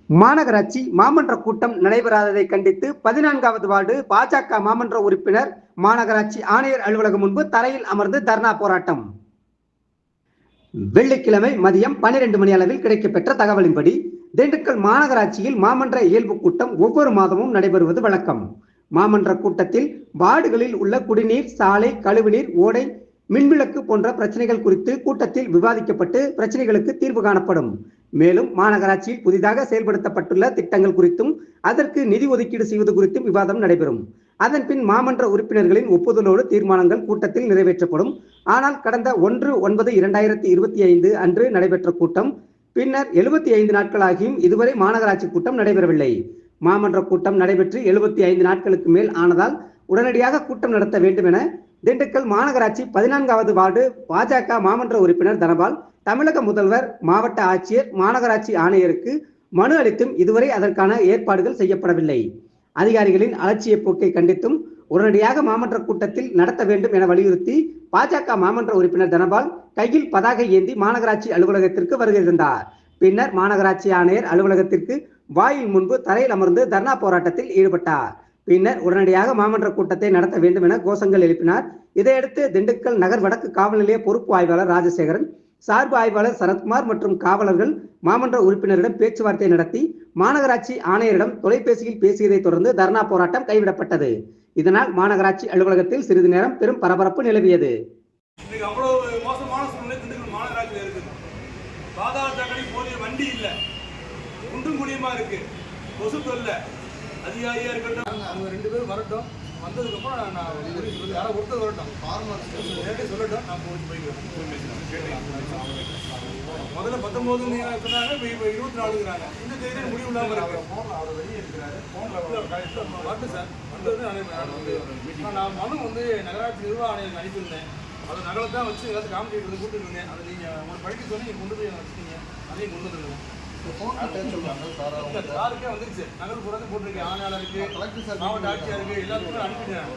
மாநகராட்சி மாமன்ற கூட்டம் நடைபெறாததை கண்டித்து 14வது வார்டு பாஜக மாமன்ற உறுப்பினர் மாநகராட்சி ஆணையர் அலுவலகம் முன்பு தரையில் அமர்ந்து தர்ணா போராட்டம். வெள்ளிக்கிழமை மதியம் 12 மணி அளவில் கிடைக்கப்பெற்ற தகவலின்படி திண்டுக்கல் மாநகராட்சியில் மாமன்ற இயல்பு கூட்டம் ஒவ்வொரு மாதமும் நடைபெறுவது வழக்கம். மாமன்ற கூட்டத்தில் வார்டுகளில் உள்ள குடிநீர், சாலை, கழிவுநீர், ஓடை, மின்விளக்கு போன்ற பிரச்சனைகள் குறித்து கூட்டத்தில் விவாதிக்கப்பட்டு பிரச்சனைகளுக்கு தீர்வு காணப்படும். மேலும் மாநகராட்சியில் புதிதாக செயல்படுத்தப்பட்டுள்ள திட்டங்கள் குறித்தும் அதற்கு நிதி ஒதுக்கீடு செய்வது குறித்தும் விவாதம் நடைபெறும். அதன்பின் மாமன்ற உறுப்பினர்களின் ஒப்புதலோடு தீர்மானங்கள் கூட்டத்தில் நிறைவேற்றப்படும். ஆனால் கடந்த 1/9/2025 அன்று நடைபெற்ற கூட்டம் பின்னர் 75 நாட்களாகியும் இதுவரை மாநகராட்சி கூட்டம் நடைபெறவில்லை. மாமன்ற கூட்டம் நடைபெற்று 75 நாட்களுக்கு மேல் ஆனதால் உடனடியாக கூட்டம் நடத்த வேண்டும் என திண்டுக்கல் மாநகராட்சி 14வது வார்டு பாஜக மாமன்ற உறுப்பினர் தனபால் தமிழக முதல்வர், மாவட்ட ஆட்சியர், மாநகராட்சி ஆணையருக்கு மனு அளித்தும் இதுவரை அதற்கான ஏற்பாடுகள் செய்யப்படவில்லை. அதிகாரிகளின் அலட்சிய போக்கை கண்டித்தும் உடனடியாக மாமன்ற கூட்டத்தில் நடத்த வேண்டும் என வலியுறுத்தி பாஜக மாமன்ற உறுப்பினர் தனபால் கையில் பதாகை ஏந்தி மாநகராட்சி அலுவலகத்திற்கு வருகை தந்தார். பின்னர் மாநகராட்சி ஆணையர் அலுவலகத்திற்கு வாயில் முன்பு தரையில் அமர்ந்து தர்ணா போராட்டத்தில் ஈடுபட்டார். பின்னர் உடனடியாக மாமன்ற கூட்டத்தை நடத்த வேண்டும் என கோஷங்கள் எழுப்பினார். இதையடுத்து திண்டுக்கல் நகர் வடக்கு காவல் நிலைய பொறுப்பு ஆய்வாளர் ராஜசேகரன், சார்பு ஆய்வாளர் சரத்குமார் மற்றும் காவலர்கள் மாமன்ற உறுப்பினரிடம் பேச்சுவார்த்தை நடத்தி மாநகராட்சி ஆணையரிடம் தொலைபேசியில் பேசியதை தொடர்ந்து தர்ணா போராட்டம் கைவிடப்பட்டது. இதனால் மாநகராட்சி அலுவலகத்தில் சிறிது நேரம் பெரும் பரபரப்பு நிலவியது. அதிகாரியாக இருக்கட்டும், அவங்க 2 பேரும் வரட்டும். வந்ததுக்கப்புறம் நான் யாராவது ஒருத்தர் வரட்டும், நேரடியாக சொல்லட்டும். நான் போய்க்கிறேன். முதல்ல 19 சொன்னாங்க, இப்போ 24ங்கிறாங்க. இந்த தேதி முடிவு இல்லாமல் இருக்கு. வரட்டும் சார். வந்தது நான் மனு நகராட்சி நிர்வாக ஆணையருக்கு அனுப்பியிருந்தேன். அதை நகலை தான் வச்சு எல்லாத்தையும் காமிச்சிட்டு கூப்பிட்டு இருந்தேன். அதை நீங்கள் உங்களை படிக்க சொல்லி நீங்கள் கொண்டு போய் வச்சுட்டீங்க. அதையும் கொண்டு வந்துருங்க. சாருக்கே வந்துருச்சு. நகல் பூரா போட்டிருக்கேன். ஆணையாளருக்கு, மாவட்ட ஆட்சியாருக்கு எல்லாத்துக்கும் அனுப்பிட்டேன்.